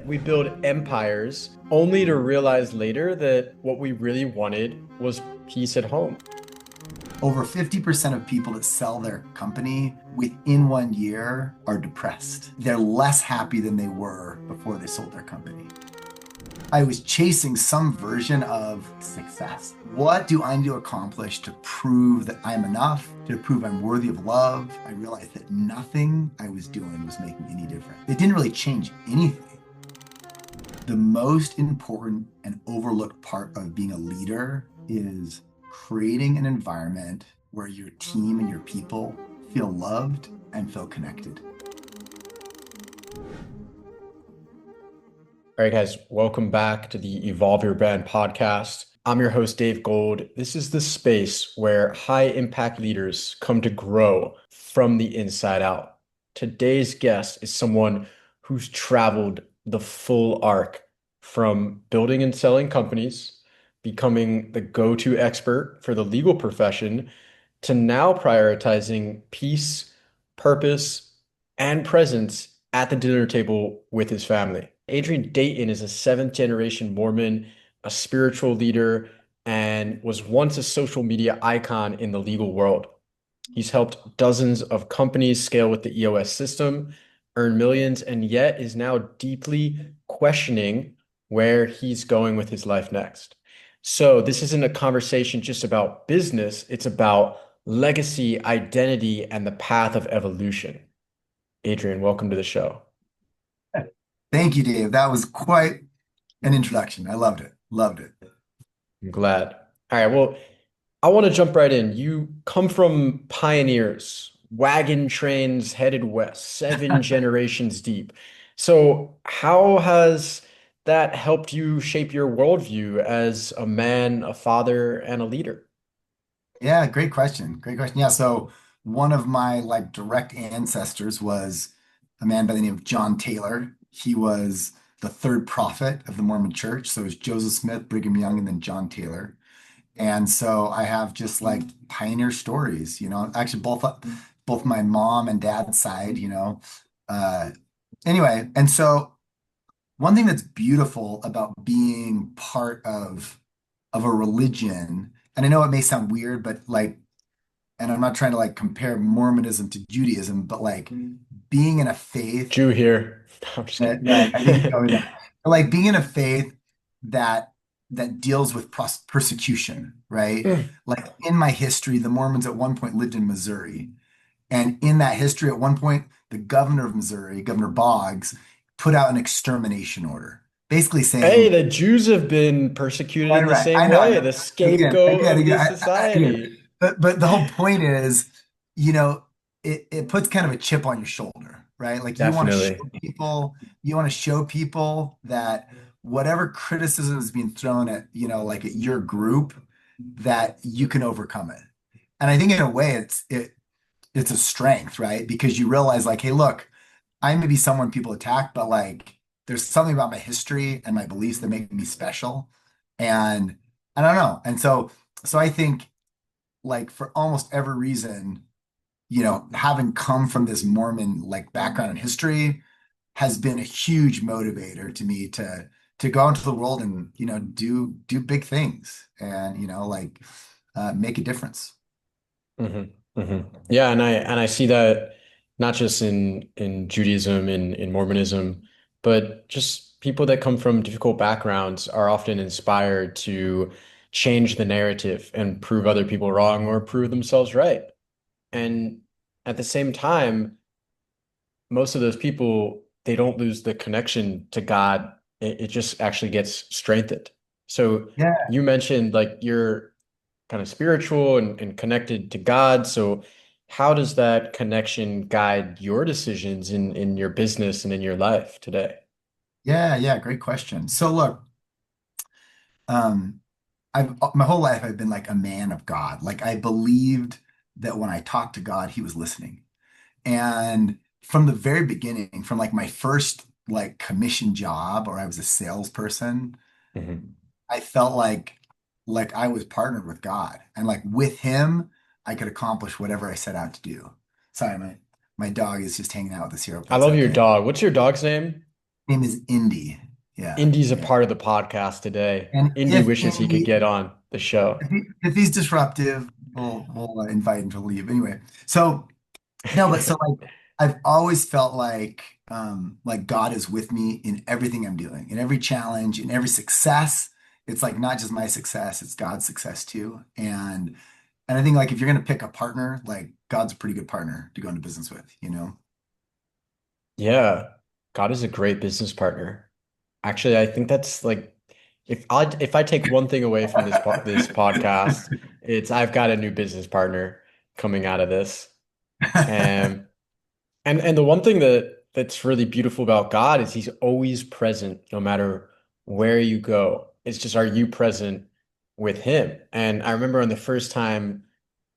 we build empires only to realize later that what we really wanted was peace at home. Over 50% of people that sell their company within 1 year are depressed. They're less happy than they were before they sold their company. I was chasing some version of success. What do I need to accomplish to prove that I'm enough, to prove I'm worthy of love? I realized that nothing I was doing was making any difference. It didn't really change anything. The most important and overlooked part of being a leader is creating an environment where your team and your people feel loved and feel connected. All right, guys, welcome back to the Evolve Your Brand podcast. I'm your host, Dave Gold. This is the space where high impact leaders come to grow from the inside out. Today's guest is someone who's traveled the full arc from building and selling companies, becoming the go-to expert for the legal profession, to now prioritizing peace, purpose, and presence at the dinner table with his family. Adrian Dayton is a seventh generation Mormon, a spiritual leader, and was once a social media icon in the legal world. He's helped dozens of companies scale with the EOS system, earn millions, and yet is now deeply questioning where he's going with his life next. So, this isn't a conversation just about business, it's about legacy, identity, and the path of evolution. Adrian, welcome to the show. Thank you, Dave. That was quite an introduction. I loved it. Loved it. I'm glad. All right, well, I want to jump right in. You come from pioneers, wagon trains headed west, seven generations deep. So, how has that helped you shape your worldview as a man, a father, and a leader? Yeah, great question. Great question. Yeah, so one of my direct ancestors was a man by the name of John Taylor. He was the third prophet of the Mormon Church. So it was Joseph Smith, Brigham Young, and then John Taylor. And so I have just pioneer stories, actually both my mom and dad's side, Uh, anyway, and so one thing that's beautiful about being part of a religion, and I know it may sound weird, but and I'm not trying to compare Mormonism to Judaism, but being in a faith Jew here. I'm just that, kidding. right, I think you know that. But, being in a faith that deals with persecution, right? Like in my history, the Mormons at one point lived in Missouri. And in that history, at one point, the governor of Missouri, Governor Boggs, put out an extermination order, basically Hey, saying, the Jews have been persecuted right, in the right, same I know, way, the scapegoat of this again. society. But the whole point is, you know, it puts kind of a chip on your shoulder, right? Like Definitely. you want to show people that whatever criticism is being thrown at, at your group, that you can overcome it. And I think in a way it's a strength, right? Because you realize hey, look, I may be someone people attack, but there's something about my history and my beliefs that make me special. And I don't know. And so I think for almost every reason, having come from this Mormon background and history has been a huge motivator to me to go into the world and, do big things and, make a difference. hmm Yeah, and I see that not just in Judaism, in Mormonism, but just people that come from difficult backgrounds are often inspired to change the narrative and prove other people wrong or prove themselves right. And at the same time, most of those people, they don't lose the connection to God. It just actually gets strengthened. So Yeah. you mentioned you're kind of spiritual and connected to God. So how does that connection guide your decisions in your business and in your life today? Yeah. Yeah. Great question. So look, um, I've my whole life I've been a man of God. I believed that when I talked to God, he was listening. And from the very beginning, from my first commission job, or I was a salesperson, Mhm. I felt like I was partnered with God. And with him, I could accomplish whatever I set out to do. Sorry, my dog is just hanging out with us here. Hope I that's love your okay. dog. What's your dog's name? Name is Indy. Yeah, Indy's a yeah. part of the podcast today. And Indy if wishes he could Indy, get on the show. if he's disruptive, we'll invite him to leave anyway. So no, but so like I've always felt like God is with me in everything I'm doing, in every challenge, in every success. It's like not just my success, it's God's success too. And I think like if you're gonna pick a partner, like God's a pretty good partner to go into business with, you know? Yeah, God is a great business partner. Actually, I think that's like if I take one thing away from this podcast, it's I've got a new business partner coming out of this. And and the one thing that's really beautiful about God is he's always present no matter where you go. It's just are you present with him? And I remember on the first time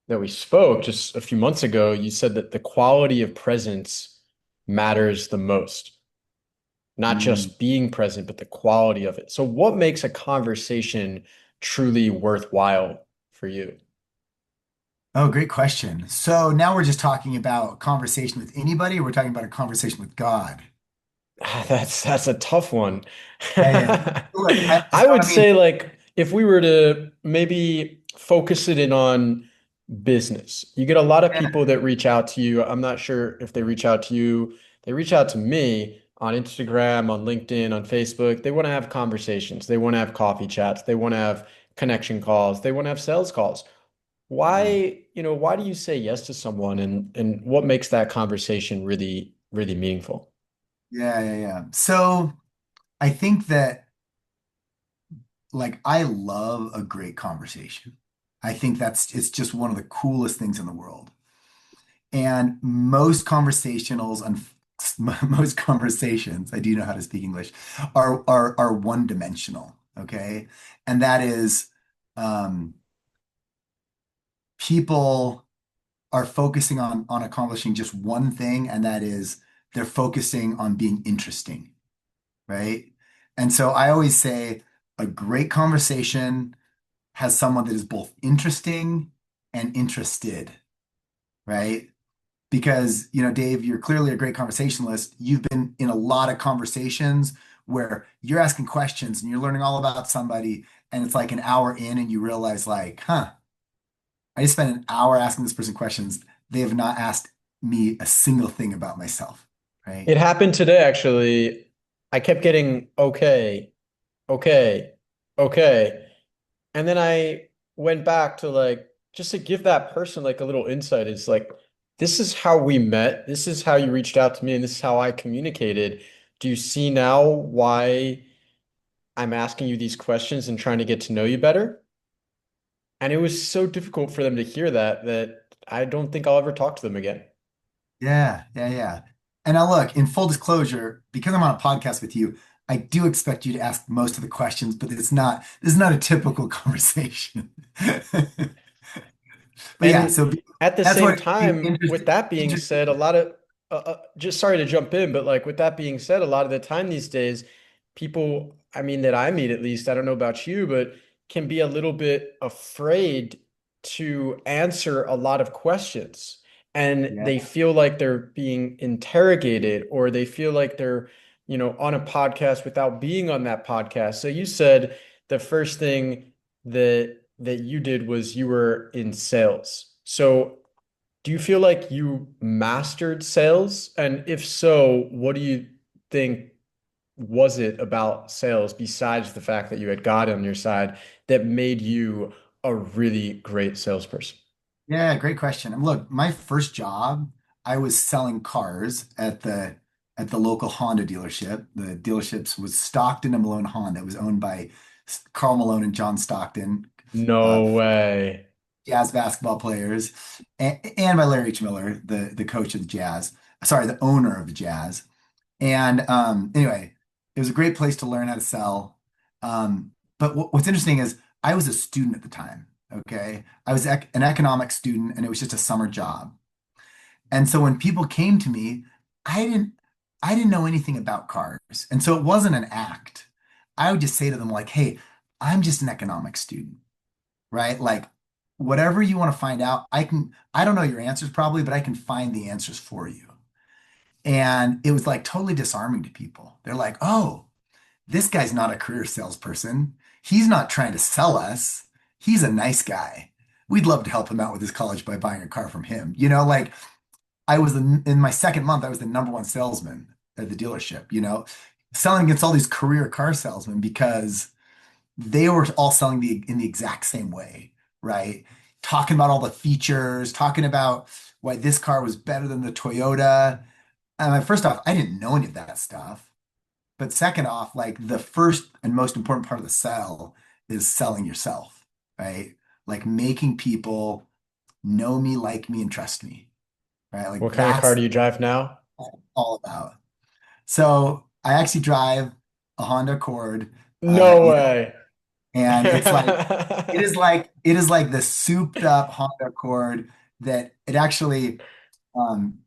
that we spoke just a few months ago, you said that the quality of presence matters the most, not Mm. just being present, but the quality of it. So what makes a conversation truly worthwhile for you? Oh, great question. So now we're just talking about conversation with anybody, or we're talking about a conversation with God. That's a tough one. Yeah, yeah. Look, I so would I mean, say like if we were to maybe focus it in on business, you get a lot of yeah, people that reach out to you. I'm not sure if they reach out to you. They reach out to me on Instagram, on LinkedIn, on Facebook. They want to have conversations. They want to have coffee chats. They want to have connection calls. They want to have sales calls. yeah, Why do you say yes to someone and what makes that conversation really, really meaningful? yeah, yeah, yeah. So I think that like I love a great conversation. I think it's just one of the coolest things in the world. And most conversations, I do know how to speak English, are one dimensional. Okay. And that is um, people are focusing on accomplishing just one thing, and that is they're focusing on being interesting, right? And so I always say a great conversation has someone that is both interesting and interested, right? Because, Dave, you're clearly a great conversationalist. You've been in a lot of conversations where you're asking questions and you're learning all about somebody, and it's like an hour in and you realize like, huh, I just spent an hour asking this person questions. They have not asked me a single thing about myself, right? It happened today, actually. I kept getting okay, okay, okay. And then I went back to like just to give that person like a little insight. It's like, this is how we met. This is how you reached out to me, and this is how I communicated. Do you see now why I'm asking you these questions and trying to get to know you better? And it was so difficult for them to hear that I don't think I'll ever talk to them again. Yeah, yeah, yeah. And now look, in full disclosure, because I'm on a podcast with you, I do expect you to ask most of the questions, but this is not a typical conversation. But yeah, And so at the that's same what being time, with interested, that being interested. said, a lot of just sorry to jump in, but like with that being said, a lot of the time these days, people, I mean, that I meet at least, I don't know about you, but can be a little bit afraid to answer a lot of questions. And Yeah, they feel like they're being interrogated or they feel like they're, on a podcast without being on that podcast. So you said the first thing that you did was you were in sales. So do you feel like you mastered sales? And if so, what do you think was it about sales besides the fact that you had God on your side that made you a really great salesperson? yeah, great question. And look, my first job, I was selling cars at the local Honda dealership. The dealerships was Stockton and Malone Honda. It was owned by Carl Malone and John Stockton, uh, No way. Jazz basketball players, and by Larry H. Miller, the coach of the Jazz. Sorry, the owner of the Jazz. And anyway, it was a great place to learn how to sell. But what's interesting is I was a student at the time. Okay, I was an economics student, and it was just a summer job. And so when people came to me, I didn't I didn't know anything about cars, and so it wasn't an act. I would just say to them like, "Hey, I'm just an economics student, right? Like, whatever you want to find out, I don't know your answers probably, but I can find the answers for you." And it was like totally disarming to people. They're like, oh, this guy's not a career salesperson. He's not trying to sell us. He's a nice guy. We'd love to help him out with his college by buying a car from him. Like in my second month, I was the number one salesman at the dealership, selling against all these career car salesmen because they were all selling in the exact same way, right? Talking about all the features, talking about why this car was better than the Toyota. First off, I didn't know any of that stuff. But second off, like the first and most important part of the sell is selling yourself, right? Like making people know me, like me, and trust me, right? Like What kind of car that's do you drive now? all about. So I actually drive a Honda Accord, No way. and it is like the souped up Honda Accord that it actually um,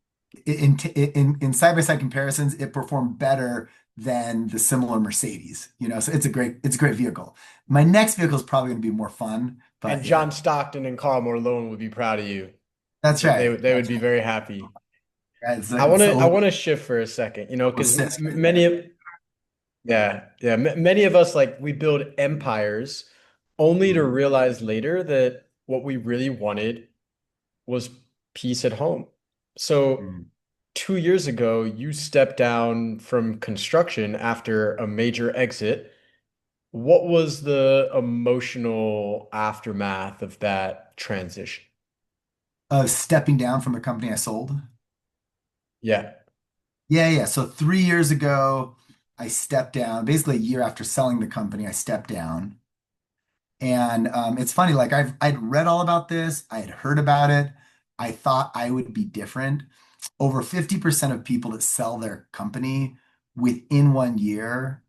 in side by side comparisons, it performed better than the similar Mercedes. So it's a great vehicle. My next vehicle is probably going to be more fun, And but yeah, John Stockton and Karl Malone would be proud of you. that's right. They would That's be right. very happy. It's, it's a I little want to shift for a second, because assist right many there. of many of us, like, we build empires only to Mhm. realize later that what we really wanted was peace at home. So Mhm. 2 years ago, you stepped down from construction after a major exit. What was the emotional aftermath of that transition? Of stepping down from the company I sold. Yeah. Yeah, yeah. So 3 years ago, I stepped down. Basically, a year after selling the company, I stepped down. And it's funny, like I'd read all about this, I had heard about it. I thought I would be different. Over 50% of people that sell their company within 1 year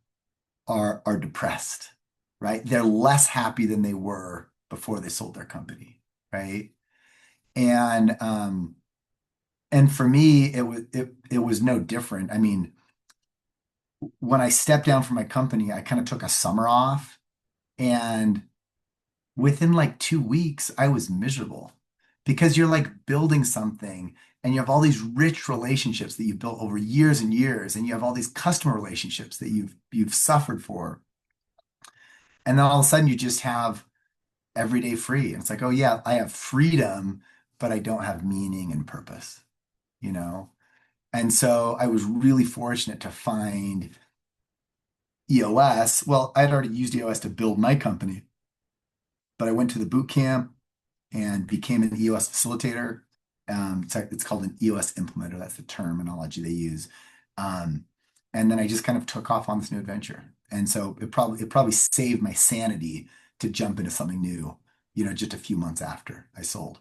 are depressed, right? They're less happy than they were before they sold their company, right? And for me, it was no different. I mean, when I stepped down from my company, I kind of took a summer off, and within like 2 weeks, I was miserable because you're like building something and you have all these rich relationships that you've built over years and years, and you have all these customer relationships that you've suffered for. And then all of a sudden you just have every day free. And it's like, oh yeah, I have freedom, but I don't have meaning and purpose, you know? And so I was really fortunate to find EOS. Well, I'd already used EOS to build my company, but I went to the boot camp and became an EOS facilitator. It's called an EOS implementer. That's the terminology they use. Um, and then I just kind of took off on this new adventure. And so it probably saved my sanity to jump into something new, just a few months after I sold.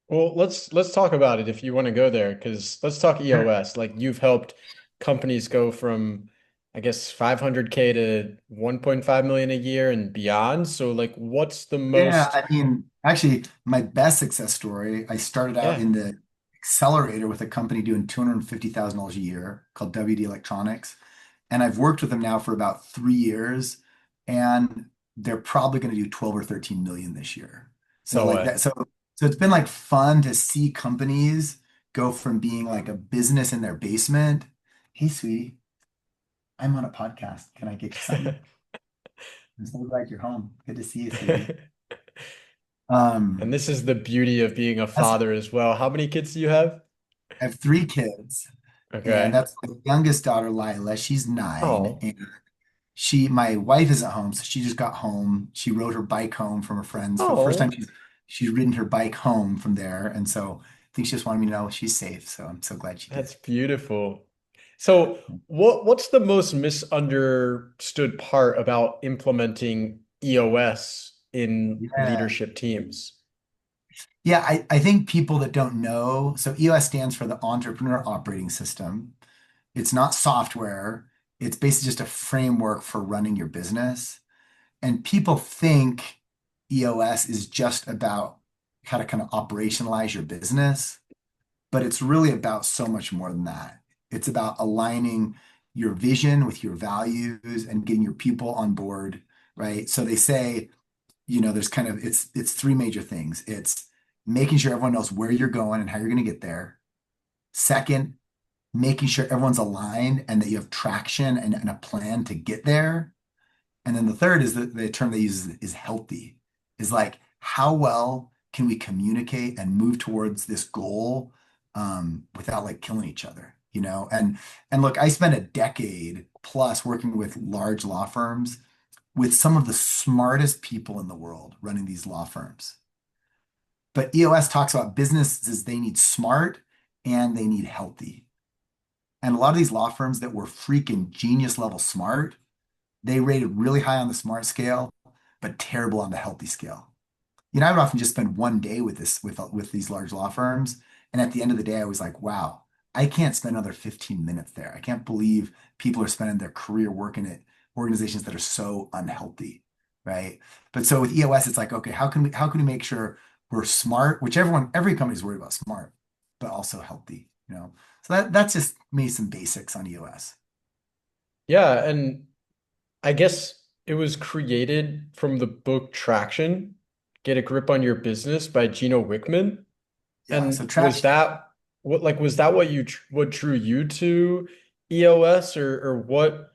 Well, let's talk about it if you want to go there, because let's talk Sure. EOS. Like, you've helped companies go from, I guess, 500K to 1.5 million a year and beyond. So, like, what's the Yeah, most? I mean, actually, my best success story, I started out Yeah. in the accelerator with a company doing $250,000 a year called WD Electronics. And I've worked with them now for about 3 years, and they're probably going to do 12 or 13 million this year. So No like way. that, so it's been like fun to see companies go from being like a business in their basement. Hey, sweetie, I'm on a podcast. Can I get you something? I'm so glad you're home. Good to see you, sweetie. And Um, this is the beauty of being a that's father as well. How many kids do you have? I have 3 kids, and Okay. that's the youngest daughter, Lila. She's 9, Oh. and my wife isn't home, so she just got home. She rode her bike home from her friends for the first time Oh. she's ridden her bike home from there, and so I think she just wanted me to know she's safe. So I'm so glad she did. That's beautiful. So, what's the most misunderstood part about implementing EOS in Yeah. leadership teams? Yeah, I think people that don't know, so EOS stands for the Entrepreneurial Operating System. It's not software. It's basically just a framework for running your business. And people think EOS is just about how to kind of operationalize your business, but it's really about so much more than that. It's about aligning your vision with your values and getting your people on board, right? So they say, there's kind of it's three major things. It's making sure everyone knows where you're going and how you're going to get there. Second, making sure everyone's aligned and that you have traction and a plan to get there. And then the third is the term they use is healthy, is like how well can we communicate and move towards this goal without like killing each other, you know? And look, I spent a decade plus working with large law firms with some of the smartest people in the world running these law firms. But EOS talks about businesses, they need smart and they need healthy. And a lot of these law firms that were freaking genius level smart, they rated really high on the smart scale, but terrible on the healthy scale. You know, I would often just spend one day with with these large law firms, and at the end of the day, I was like, wow, I can't spend another 15 minutes there. I can't believe people are spending their career working at organizations that are so unhealthy, right? But so with EOS, it's like, okay, how can we make sure we're smart, which every company's worried about smart, but also healthy, you know? So that's just me some basics on EOS. Yeah, and I guess it was created from the book Traction, Get a Grip on Your Business by Gino Wickman. Yeah. So And was traction. that was that what drew you to EOS, or what,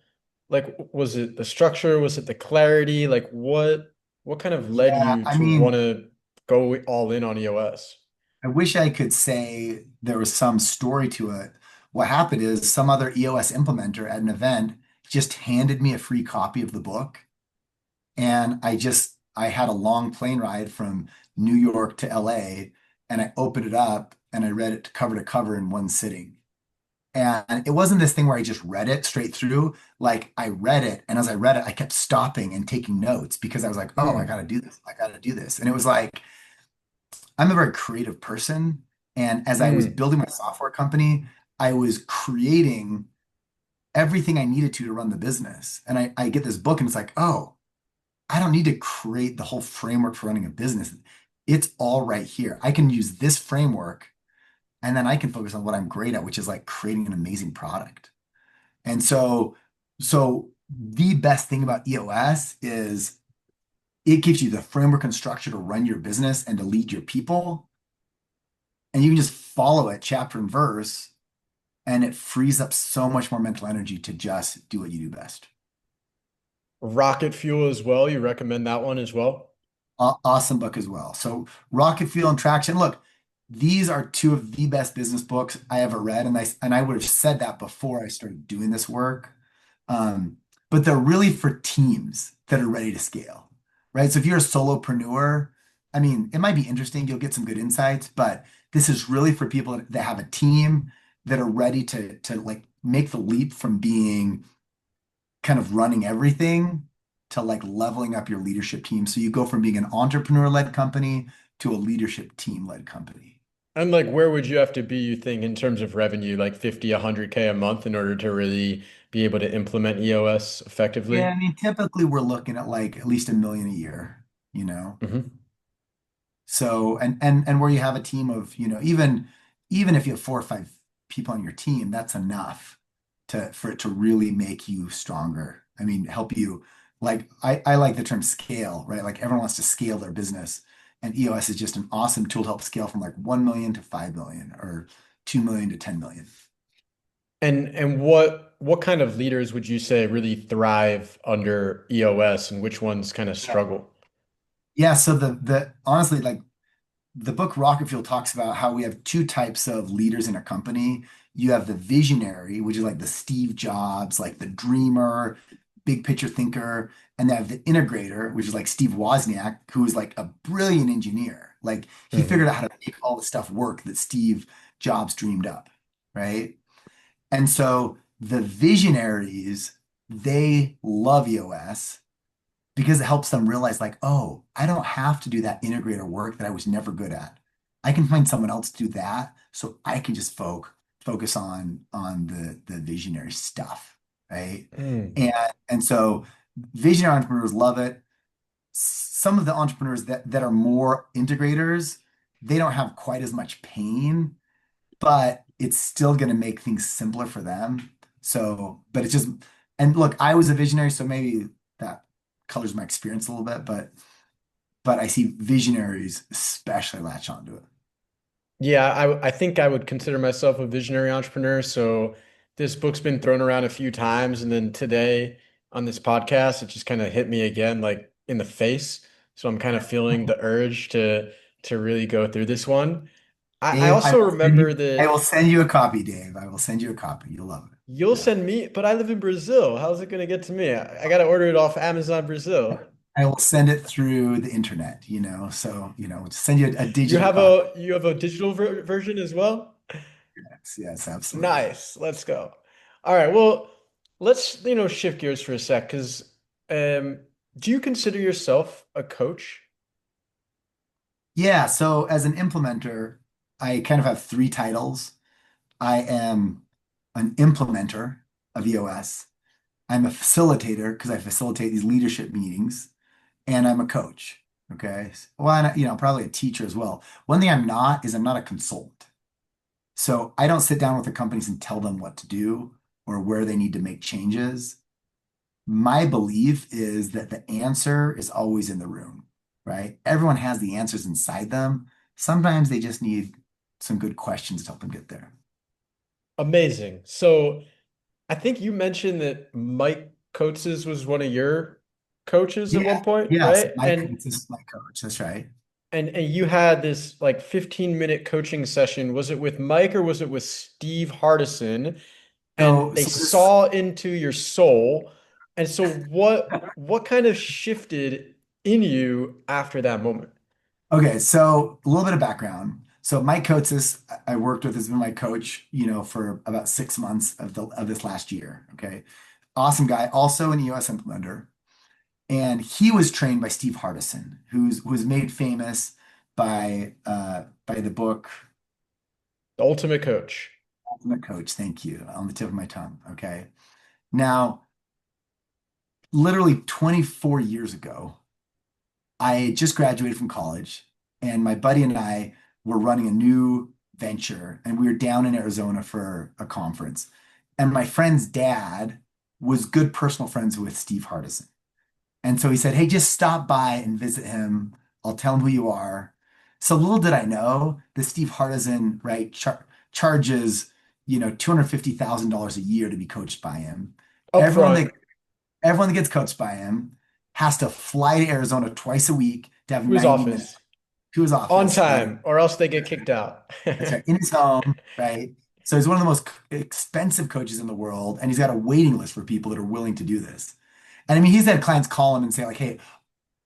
like, was it the structure? Was it the clarity? Like, what kind of led Yeah. you I to want mean, to go all in on EOS? I wish I could say there was some story to it. What happened is some other EOS implementer at an event just handed me a free copy of the book. And I had a long plane ride from New York to LA, and I opened it up and I read it cover to cover in one sitting. And it wasn't this thing where I just read it straight through. Like I read it, and as I read it, I kept stopping and taking notes because I was like, oh, I Hmm. got to do this. I got to do this. And it was like, I'm a very creative person. And as I was Hmm. building my software company, I was creating everything I needed to run the business. And I get this book and it's like, oh, I don't need to create the whole framework for running a business. It's all right here. I can use this framework and then I can focus on what I'm great at, which is like creating an amazing product. And so the best thing about EOS is it gives you the framework and structure to run your business and to lead your people. And you can just follow it chapter and verse, and it frees up so much more mental energy to just do what you do best. Rocket Fuel as well. You recommend that one as well? Awesome book as well. So Rocket Fuel and Traction. Look, these are two of the best business books I ever read, and I would have said that before I started doing this work. Um, but they're really for teams that are ready to scale, right? So if you're a solopreneur, I mean, it might be interesting. You'll get some good insights, but this is really for people that have a team that are ready to like make the leap from being kind of running everything to like leveling up your leadership team. So you go from being an entrepreneur-led company to a leadership team-led company. And like, where would you have to be, you think, in terms of revenue, like 50, 100K a month in order to really be able to implement EOS Yeah, effectively? I mean, typically we're looking at like at least 1 million a year, you know? Hmm. So, and where you have a team of, you know, even if you have 4 or 5 people on your team, that's enough for it to really make you stronger. I mean, help you like I like the term scale, right? Like everyone wants to scale their business. And EOS is just an awesome tool to help scale from like 1 million to 5 million or 2 million to 10 million. And what kind of leaders would you say really thrive under EOS, and which ones kind of Yeah. struggle? Yeah, so the honestly, like the book Rocket Fuel talks about how we have two types of leaders in a company. You have the visionary, which is like the Steve Jobs, like the dreamer, big picture thinker, and they have the integrator, which is like Steve Wozniak, who is like a brilliant engineer. Like he figured Hmm. out how to make all the stuff work that Steve Jobs dreamed up, right? And so the visionaries, they love EOS because it helps them realize like, oh, I don't have to do that integrator work that I was never good at. I can find someone else to do that, so I can just focus on the visionary stuff, right? Mm. And so visionary entrepreneurs love it. Some of the entrepreneurs that are more integrators, they don't have quite as much pain, but it's still going to make things simpler for them. So, but it's just, and look, I was a visionary, so maybe that colors my experience a little bit, but I see visionaries especially latch onto it. Yeah, I think I would consider myself a visionary entrepreneur. So this book's been thrown around a few times, and then today on this podcast, it just kind of hit me again, like in the face. So I'm kind of feeling the urge to really go through this one. I Dave, also remember I that will send you a copy, Dave. I will send you a copy. You'll love it. you'll Yeah. send me, but I live in Brazil. How's it gonna get to me? I gotta order it off Amazon Brazil. I will send it through the internet, so, send you a You digital have copy. a digital version as well? Yes, yes, absolutely. Nice. Let's go. All right. Well, let's, shift gears for a sec, because um, do you consider yourself a coach? Yeah, so as an implementer, I kind of have three titles. I am an implementer of EOS. I'm a facilitator because I facilitate these leadership meetings, and I'm a coach. Okay. Well, and, probably a teacher as well. One thing I'm not is I'm not a consultant. So I don't sit down with the companies and tell them what to do or where they need to make changes. My belief is that the answer is always in the room, right? Everyone has the answers inside them. Sometimes they just need some good questions to help them get there. Amazing. So I think you mentioned that Mike Coates was one of your coaches at Yeah. one point, Yes. right? My coach is my coach. That's right. And you had this like 15-minute coaching session. Was it with Mike or was it with Steve Hardison? And So, they so this, saw into your soul. And so what kind of shifted in you after that moment? okay. So a little bit of background. So Mike Coates, I worked with, has been my coach, for about 6 months of this last year. Okay. Awesome guy. Also an EOS implementer. And he was trained by Steve Hardison, who was made famous by the book The ultimate coach. Ultimate Coach. Thank you. On the tip of my tongue. Okay. Now, literally 24 years ago, I just graduated from college, and my buddy and I were running a new venture, and we were down in Arizona for a conference. And my friend's dad was good personal friends with Steve Hardison. And so he said, "Hey, just stop by and visit him. I'll tell him who you are." So little did I know that Steve Hardison, right, charges, $250,000 a year to be coached by him. Up Everyone front, that everyone that gets coached by him has to fly to Arizona twice a week to have to his 90 minutes office, to his on office, right? time, or else they get kicked out. That's right, in his home, right? So he's one of the most expensive coaches in the world, and he's got a waiting list for people that are willing to do this. And I mean, he's had clients call him and say, like, "Hey,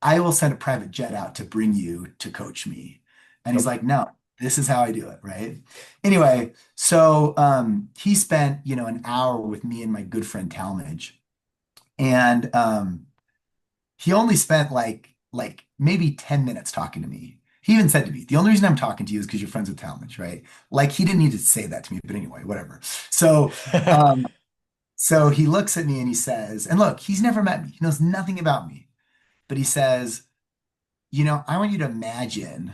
I will send a private jet out to bring you to coach me." And he's Yep. like, "No, this is how I do it," right? Anyway, so he spent, an hour with me and my good friend Talmage. And he only spent like maybe 10 minutes talking to me. He even said to me, "The only reason I'm talking to you is because you're friends with Talmage," right? Like he didn't need to say that to me, but anyway, whatever. So um, so he looks at me and he says, and look, he's never met me. He knows nothing about me. But he says, "I want you to imagine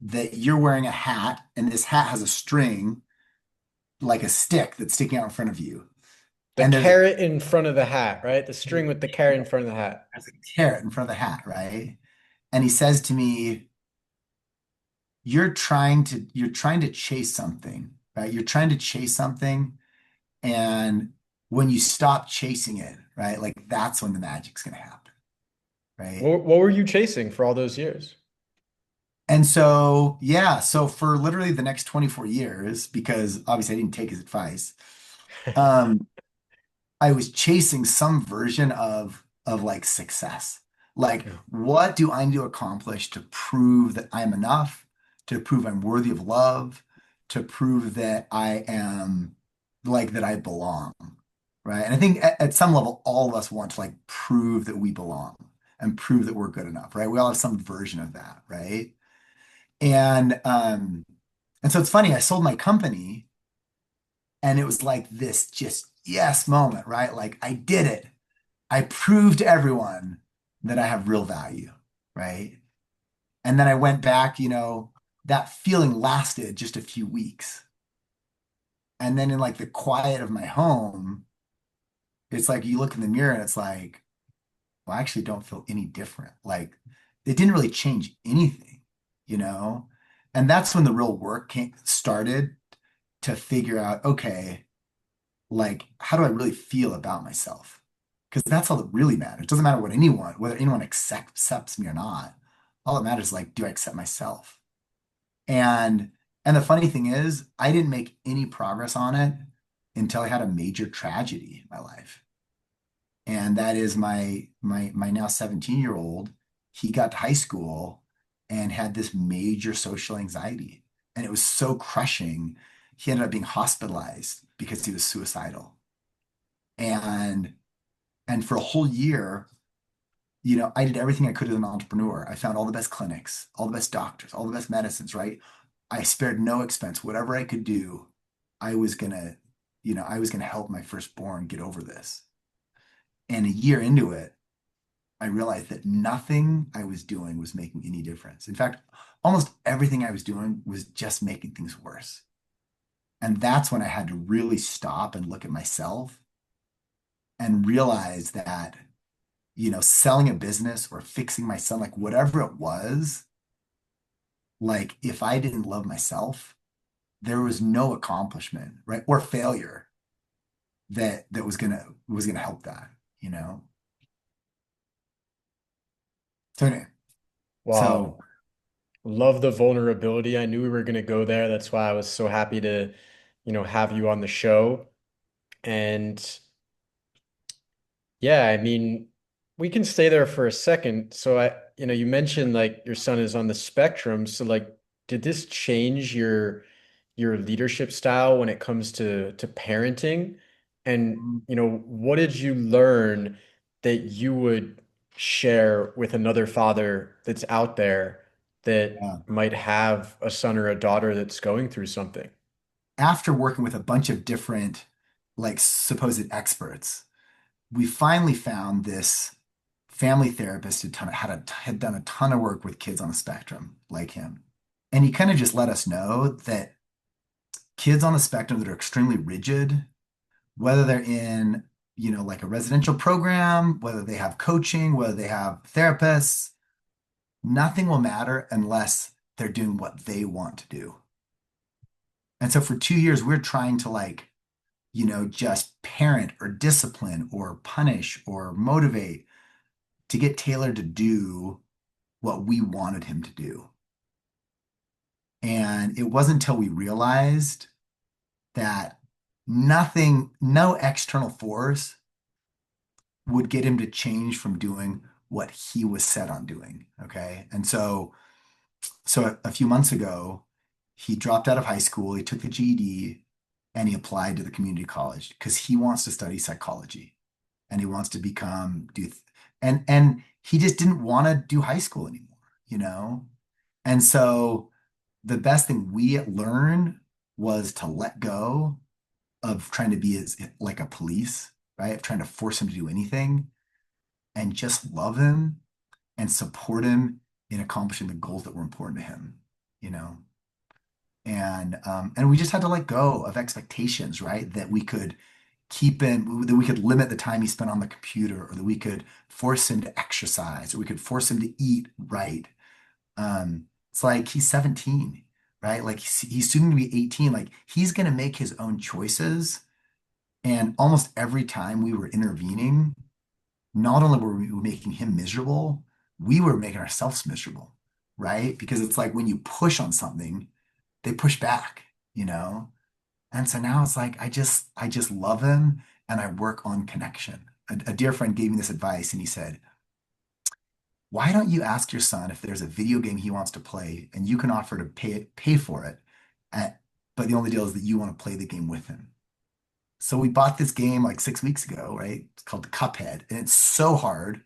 that you're wearing a hat and this hat has a string, like a stick that's sticking out in front of you. The And carrot in front of the hat, right? The string with the carrot in front of the hat. there's a carrot in front of the hat, right?" And he says to me, you're trying to chase something, right? You're trying to chase something. And when you stop chasing it, right? Like that's when the magic's gonna happen, right? What were you chasing for all those years? And so, yeah, so for literally the next 24 years, because obviously I didn't take his advice, um, I was chasing some version of like success. Like, Hmm. what do I need to accomplish to prove that I'm enough, to prove I'm worthy of love, to prove that I am like that I belong, right? And I think at some level, all of us want to like prove that we belong and prove that we're good enough, right? We all have some version of that, right? And and so it's funny, I sold my company and it was like this just yes moment, right? Like I did it. I proved to everyone that I have real value, right? And then I went back, that feeling lasted just a few weeks. And then in like the quiet of my home, it's like you look in the mirror and it's like, well, I actually don't feel any different. Like it didn't really change anything, you know? And that's when the real work started to figure out, okay, like, how do I really feel about myself? Because that's all that really matters. It doesn't matter whether anyone accepts me or not. All that matters is like, do I accept myself? And and the funny thing is, I didn't make any progress on it until I had a major tragedy in my life. And that is my now 17-year-old. He got to high school and had this major social anxiety. And it was so crushing. He ended up being hospitalized because he was suicidal. And and for a whole year, I did everything I could as an entrepreneur. I found all the best clinics, all the best doctors, all the best medicines, right? I spared no expense. Whatever I could do, I was gonna, I was gonna help my firstborn get over this. And a year into it, I realized that nothing I was doing was making any difference. In fact, almost everything I was doing was just making things worse. And that's when I had to really stop and look at myself and realize that, selling a business or fixing my son, like whatever it was, like if I didn't love myself, there was no accomplishment, right? Or failure that was gonna help that, you know? So anyway, so Wow. Love the vulnerability. I knew we were going to go there. That's why I was so happy to, have you on the show. And yeah, I mean, we can stay there for a second. So you mentioned like your son is on the spectrum. So like, did this change your leadership style when it comes to parenting? And, what did you learn that you would share with another father that's out there that yeah. might have a son or a daughter that's going through something? After working with a bunch of different, like supposed experts, we finally found this family therapist had done a ton of work with kids on the spectrum like him. And he kind of just let us know that kids on the spectrum that are extremely rigid, whether they're in, like a residential program, whether they have coaching, whether they have therapists, nothing will matter unless they're doing what they want to do. And so for 2 years, we're trying to like, just parent or discipline or punish or motivate to get Taylor to do what we wanted him to do. And it wasn't until we realized that no external force would get him to change from doing what he was set on doing. Okay. And so a few months ago, he dropped out of high school, he took the GED, and he applied to the community college because he wants to study psychology and he wants to and he just didn't want to do high school anymore, you know? And so the best thing we learned was to let go of trying to be as like a police, right? Of trying to force him to do anything and just love him and support him in accomplishing the goals that were important to him, you know? And we just had to let go of expectations, right? That we could that we could limit the time he spent on the computer, or that we could force him to exercise, or we could force him to eat right. It's like he's 17, right? Like he's soon to be 18. Like he's going to make his own choices. And almost every time we were intervening, not only were we making him miserable, we were making ourselves miserable, right? Because it's like when you push on something, they push back, you know? And so now it's like I just love him and I work on connection. A dear friend gave me this advice and he said, why don't you ask your son if there's a video game he wants to play and you can offer to pay for it, at, but the only deal is that you want to play the game with him. So we bought this game like 6 weeks ago, right? It's called Cuphead, and it's so hard.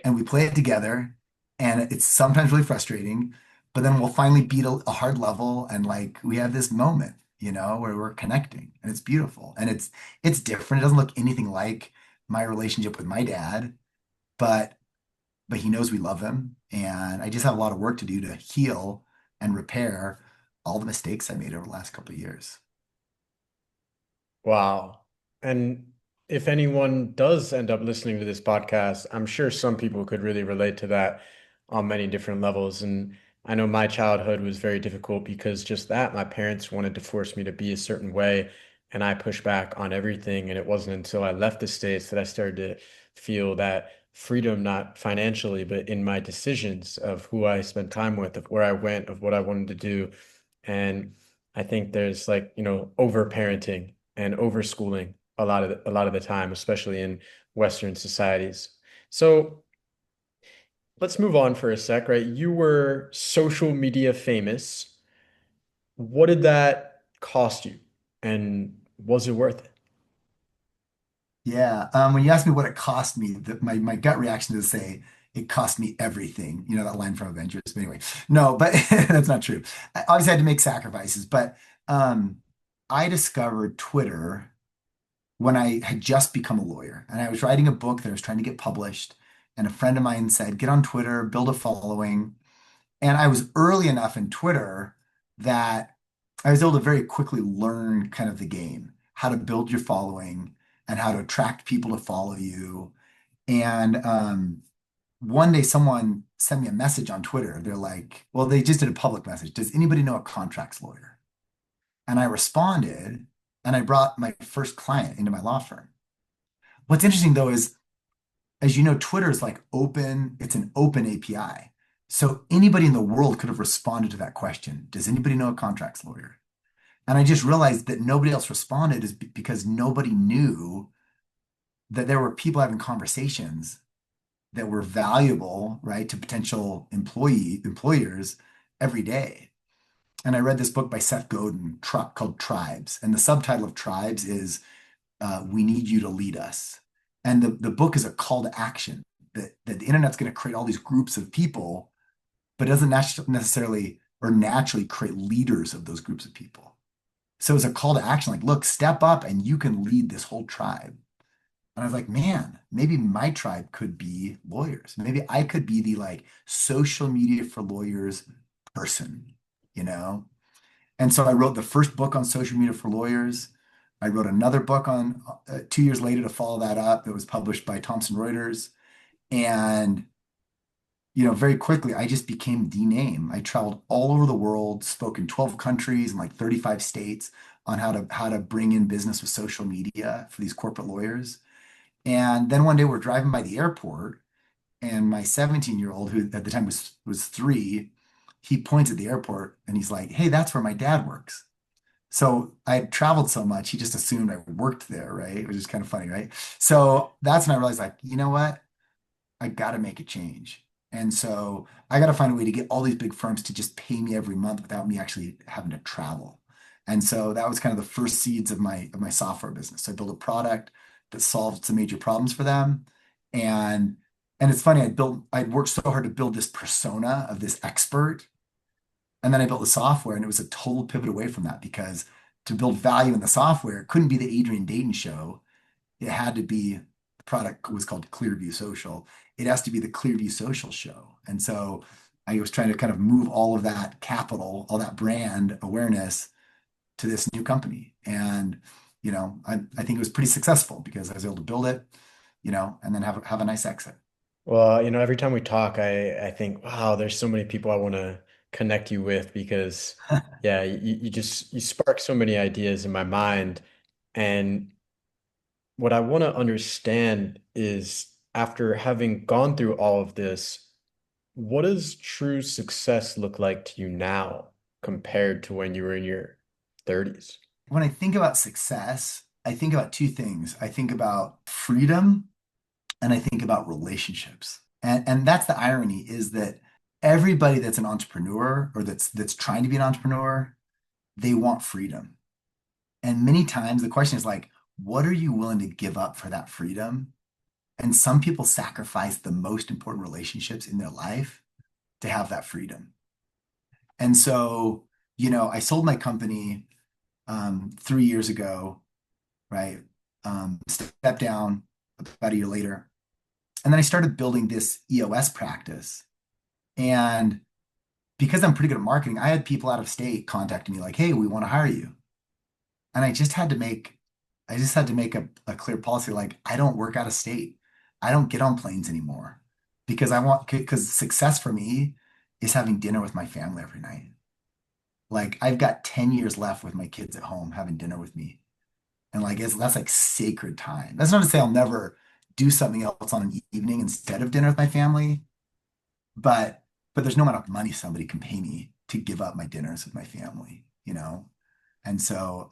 And we play it together, and it's sometimes really frustrating, but then we'll finally beat a hard level, and like we have this moment, where we're connecting, and it's beautiful, and it's different. It doesn't look anything like my relationship with my dad, but he knows we love him, and I just have a lot of work to do to heal and repair all the mistakes I made over the last couple of years. Wow. And if anyone does end up listening to this podcast, I'm sure some people could really relate to that on many different levels. And I know my childhood was very difficult because just that, my parents wanted to force me to be a certain way, and I pushed back on everything. And it wasn't until I left the States that I started to feel that freedom, not financially, but in my decisions of who I spent time with, of where I went, of what I wanted to do. And I think there's like, over parenting and overschooling a lot of the time, especially in Western societies. So let's move on for a sec, right? You were social media famous. What did that cost you? And was it worth it? Yeah. When you ask me what it cost me, my gut reaction is to say it cost me everything. You know that line from Avengers. But anyway, no, but that's not true. I obviously had to make sacrifices, but um, I discovered Twitter when I had just become a lawyer, and I was writing a book that I was trying to get published. And a friend of mine said, "Get on Twitter, build a following." And I was early enough in Twitter that I was able to very quickly learn kind of the game, how to build your following and how to attract people to follow you. And one day someone sent me a message on Twitter. They're like, well, they just did a public message. Does anybody know a contracts lawyer? And I responded and I brought my first client into my law firm. What's interesting though is, as you know, Twitter is like open, it's an open API. So anybody in the world could have responded to that question. Does anybody know a contracts lawyer? And I just realized that nobody else responded is because nobody knew that there were people having conversations that were valuable, right, to potential employers every day. And I read this book by Seth Godin called Tribes. And the subtitle of Tribes is We Need You to Lead Us. And the book is a call to action that the internet's going to create all these groups of people, but it doesn't necessarily or naturally create leaders of those groups of people. So it's a call to action like, look, step up and you can lead this whole tribe. And I was like, man, maybe my tribe could be lawyers. Maybe I could be the like social media for lawyers person, you know? And so I wrote the first book on social media for lawyers. I wrote another book on 2 years later to follow that up. It was published by Thomson Reuters. And, very quickly, I just became the name. I traveled all over the world, spoke in 12 countries and like 35 states on how to bring in business with social media for these corporate lawyers. And then one day we're driving by the airport, and my 17-year-old, who at the time was 3, he points at the airport and he's like, "Hey, that's where my dad works." So I had traveled so much, he just assumed I worked there, right? Which is kind of funny, right? So that's when I realized, like, you know what? I got to make a change. And so I got to find a way to get all these big firms to just pay me every month without me actually having to travel. And so that was kind of the first seeds of my software business. So I built a product that solved some major problems for them. And and it's funny, I'd worked so hard to build this persona of this expert. And then I built the software, and it was a total pivot away from that because to build value in the software, it couldn't be the Adrian Dayton show. It had to be, the product was called Clearview Social. It has to be the Clearview Social show. And so I was trying to kind of move all of that capital, all that brand awareness to this new company. And, I think it was pretty successful because I was able to build it, and then have a nice exit. Well, every time we talk, I think, wow, there's so many people I want to connect you with because, yeah, you spark so many ideas in my mind. And what I want to understand is after having gone through all of this, what does true success look like to you now compared to when you were in your 30s? When I think about success, I think about two things. I think about freedom and I think about relationships. And that's the irony is that everybody that's an entrepreneur or that's trying to be an entrepreneur, they want freedom. And many times the question is like, what are you willing to give up for that freedom? And some people sacrifice the most important relationships in their life to have that freedom. And so, I sold my company 3 years ago, right? Stepped down about a year later. And then I started building this EOS practice. And because I'm pretty good at marketing, I had people out of state contacting me like, "Hey, we want to hire you." And I just had to make a clear policy like, I don't work out of state. I don't get on planes anymore because because success for me is having dinner with my family every night. Like I've got 10 years left with my kids at home having dinner with me. And like that's like sacred time. That's not to say I'll never do something else on an evening instead of dinner with my family, but there's no amount of money somebody can pay me to give up my dinners with my family, you know? And so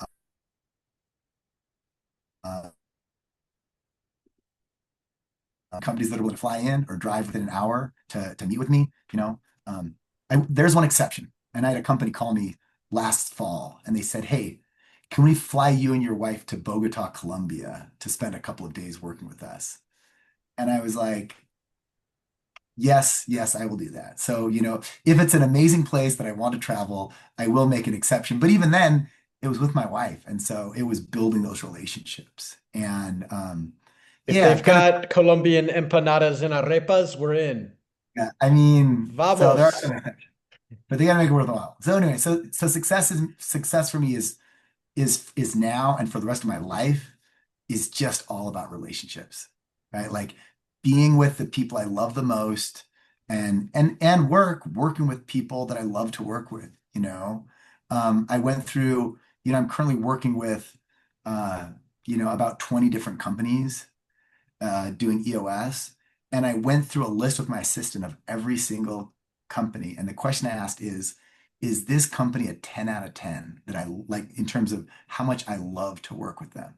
uh, companies that are willing to fly in or drive within an hour to meet with me, you know, there's one exception. And I had a company call me last fall and they said, "Hey, can we fly you and your wife to Bogota, Colombia to spend a couple of days working with us?" And I was like, yes, yes, I will do that. So, if it's an amazing place that I want to travel, I will make an exception. But even then, it was with my wife. And so it was building those relationships. And If yeah, they've kind of, got Colombian empanadas and arepas, we're in. yeah, I mean, so there are Vamos. some exceptions, but they got to make it worthwhile. So anyway, so success for me is now and for the rest of my life is just all about relationships, right? Like being with the people I love the most and working with people that I love to work with, you know. I went through, I'm currently working with about 20 different companies doing EOS. And I went through a list with my assistant of every single company. And the question I asked is this company a 10 out of 10 that I like in terms of how much I love to work with them?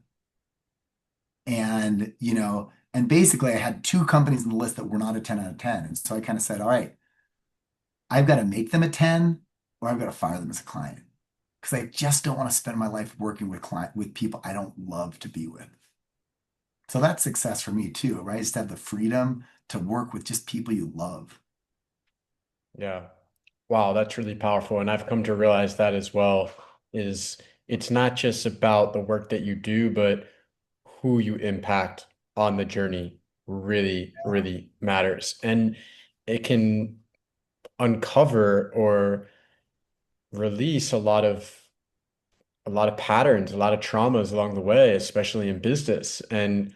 And basically I had two companies in the list that were not a 10 out of 10. And so I kind of said, all right, I've got to make them a 10 or I've got to fire them as a client because I just don't want to spend my life working with people I don't love to be with. So that's success for me too, right? Just to have the freedom to work with just people you love. Yeah. Wow, that's really powerful. And I've come to realize that as well, is it's not just about the work that you do, but who you impact on the journey really, really matters. And it can uncover or release a lot of patterns, a lot of traumas along the way, especially in business. And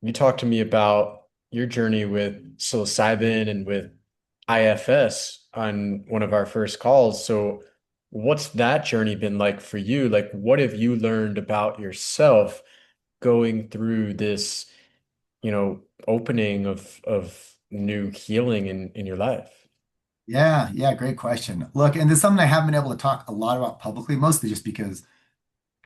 you talked to me about your journey with psilocybin and with IFS on one of our first calls. So, what's that journey been like for you? Like, what have you learned about yourself going through this, opening of new healing in your life? Yeah, yeah, great question. Look, and this is something I haven't been able to talk a lot about publicly, mostly just because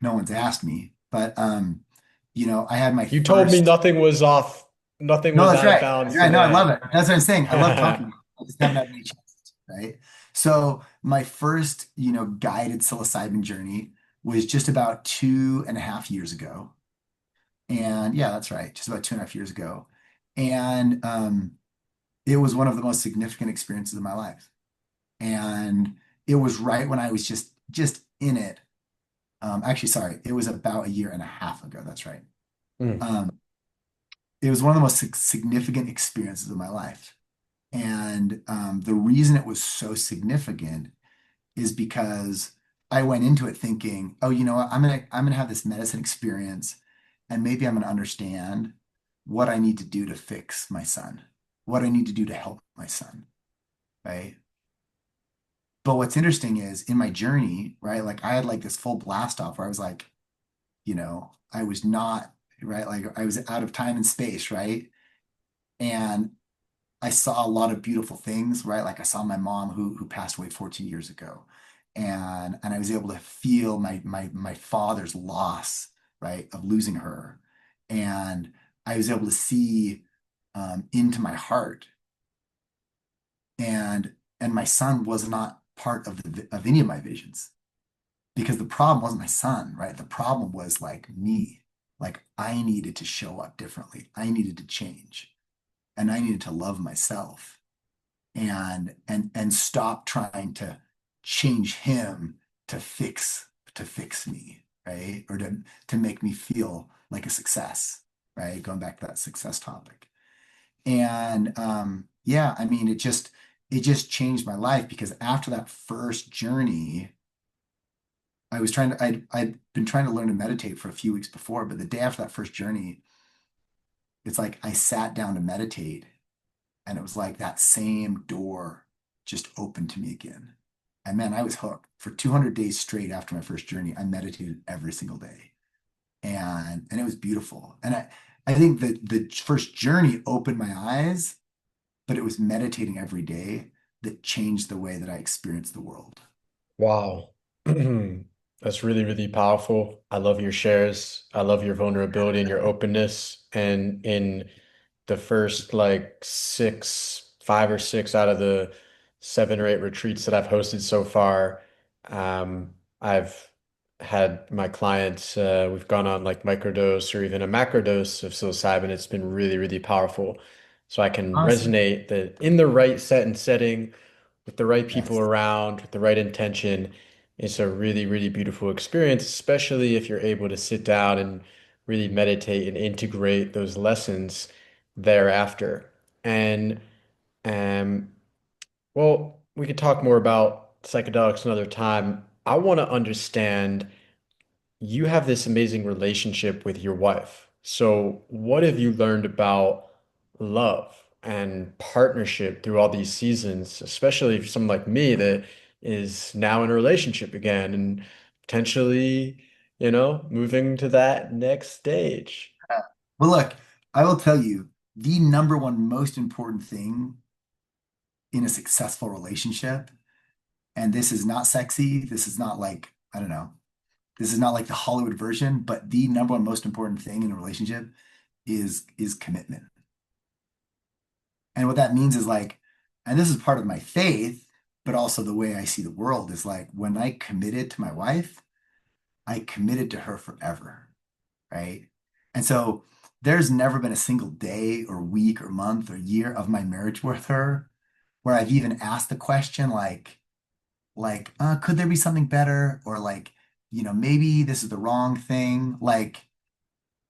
no one's asked me. But I had my You told me first. nothing was off, nothing No, was that's out of right. bounds Yeah, no, I love today. it. That's what I'm saying. I love talking about it. I just haven't had any chance, right? So my first, guided psilocybin journey was just about 2.5 years ago. And yeah, that's right, just about 2.5 years ago. And it was one of the most significant experiences of my life. And it was right when I was just in it. Actually, sorry, it was about a year and a half ago. That's right. Mm. Um, it was one of the most significant experiences of my life. And the reason it was so significant is because I went into it thinking, oh, you know what, I'm gonna have this medicine experience, and maybe I'm gonna understand what I need to do to fix my son, what I need to do to help my son, right? But what's interesting is in my journey, right? Like I had like this full blast off where I was like, I was not, right? Like I was out of time and space, right? And I saw a lot of beautiful things, right? Like I saw my mom who passed away 14 years ago. And I was able to feel my father's loss, right, of losing her. And I was able to see into my heart. And my son was not part of any of my visions because the problem wasn't my son, right? The problem was like me. Like I needed to show up differently. I needed to change and I needed to love myself and stop trying to change him to fix me, right? Or to make me feel like a success, right? Going back to that success topic. And yeah, I mean, it just changed my life because after that first journey, I'd been trying to learn to meditate for a few weeks before, but the day after that first journey, it's like I sat down to meditate and it was like that same door just opened to me again. And man, I was hooked. For 200 days straight after my first journey, I meditated every single day. And it was beautiful. And I think that the first journey opened my eyes, but it was meditating every day that changed the way that I experienced the world. Wow. That's really, really powerful. I love your shares. I love your vulnerability and your openness. And in the first like six, 5 or 6 out of the 7 or 8 retreats that I've hosted so far, I've had my clients, we've gone on like microdose or even a macrodose of psilocybin. It's been really, really powerful. So I can Awesome. resonate that in the right set and setting with the right people Yes. around, with the right intention, it's a really, really beautiful experience, especially if you're able to sit down and really meditate and integrate those lessons thereafter. And um, well, we could talk more about psychedelics another time. I want to understand you have this amazing relationship with your wife. So, what have you learned about love and partnership through all these seasons, especially for someone like me that is now in a relationship again and potentially, moving to that next stage? Well, look, I will tell you the number one most important thing in a successful relationship, and this is not sexy, this is not like, I don't know, this is not like the Hollywood version, but the number one most important thing in a relationship is commitment. And what that means is like, and this is part of my faith, but also the way I see the world is like when I committed to my wife, I committed to her forever, right? And so there's never been a single day or week or month or year of my marriage with her where I've even asked the question could there be something better? Or like, maybe this is the wrong thing. Like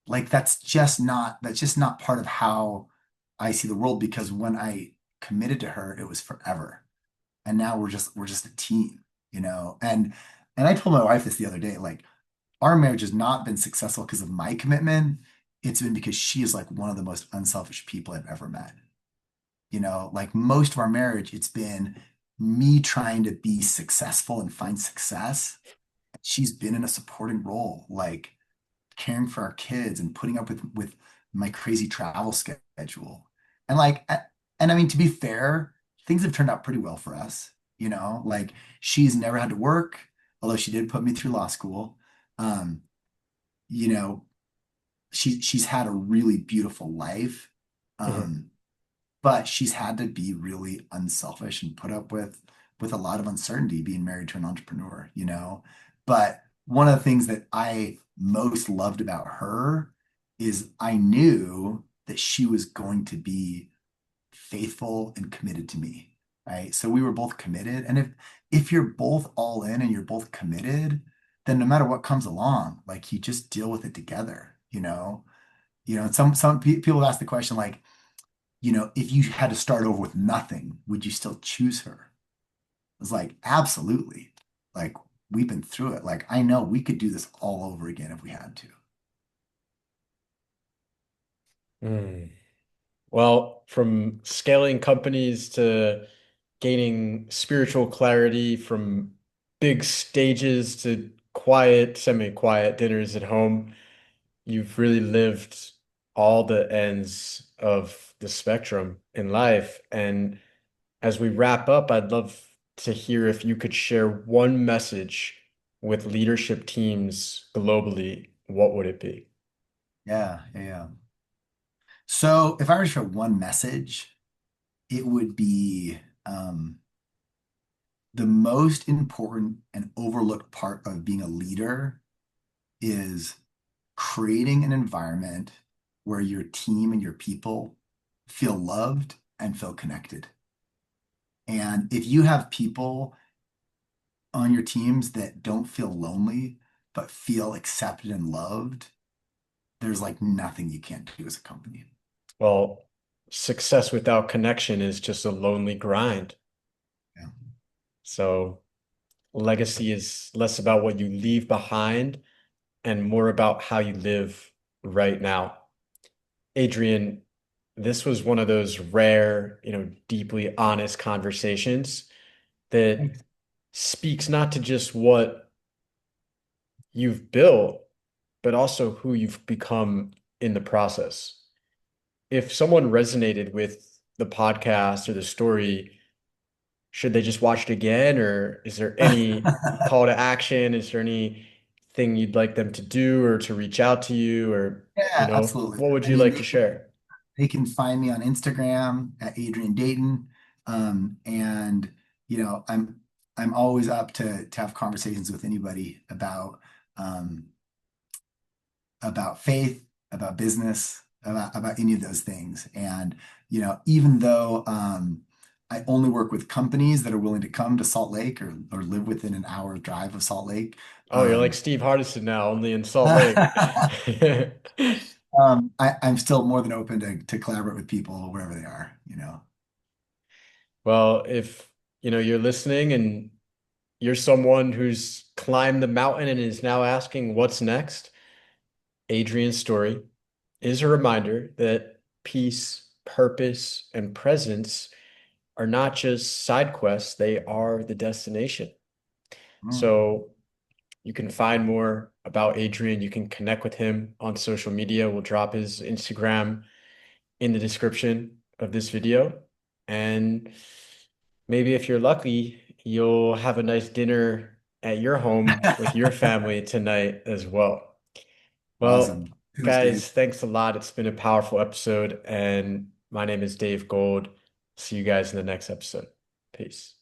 that's just not part of how I see the world because when I committed to her, it was forever. And now we're just a team, you know? And I told my wife this the other day, like our marriage has not been successful because of my commitment. It's been because she is like one of the most unselfish people I've ever met. Like most of our marriage, it's been me trying to be successful and find success. She's been in a supporting role, like caring for our kids and putting up with my crazy travel schedule. And and I mean, to be fair, things have turned out pretty well for us. Like she's never had to work, although she did put me through law school. Um, you know, she's had a really beautiful life. Mhm. Um, but she's had to be really unselfish and put up with a lot of uncertainty being married to an entrepreneur. But one of the things that I most loved about her is I knew that she was going to be faithful and committed to me, right? So we were both committed, and if you're both all in and you're both committed, then no matter what comes along, like you just deal with it together. And people ask the question like, if you had to start over with nothing, would you still choose her? It's like, absolutely. Like, we've been through it. Like, I know we could do this all over again if we had to. Mm. Well, from scaling companies to gaining spiritual clarity, from big stages to quiet, semi-quiet dinners at home, you've really lived all the ends of the spectrum in life. And as we wrap up, I'd love to hear if you could share one message with leadership teams globally, what would it be? Yeah, yeah, yeah. So if I were to share one message, it would be the most important and overlooked part of being a leader is creating an environment where your team and your people feel loved and feel connected. And if you have people on your teams that don't feel lonely, but feel accepted and loved, there's like nothing you can't do as a company. Well, success without connection is just a lonely grind. Yeah. So legacy is less about what you leave behind and more about how you live right now. Adrian, this was one of those rare, deeply honest conversations. that speaks not to just what you've built, but also who you've become in the process. If someone resonated with the podcast or the story, should they just watch it again, or is there any call to action? Is there anything you'd like them to do or to reach out to you, or, Yeah, absolutely. what would I you mean, like to share? they can find me on Instagram at Adrian Dayton. And I'm always up to have conversations with anybody um, about faith, about business, about any of those things. And even though I only work with companies that are willing to come to Salt Lake or live within an hour drive of Salt Lake. Oh, you're like Um, Steve Hardison now, only in Salt Lake. I'm still more than open to collaborate with people wherever they are. Well, if you're listening and you're someone who's climbed the mountain and is now asking what's next, Adrian's story is a reminder that peace, purpose, and presence are not just side quests, they are the destination. Mm, So you can find more about Adrian. You can connect with him on social media. We'll drop his Instagram in the description of this video. And maybe if you're lucky, you'll have a nice dinner at your home with your family tonight as well. Well, awesome. Thanks, Dave. guys, thanks a lot. It's been a powerful episode, and my name is Dave Gold. See you guys in the next episode. Peace.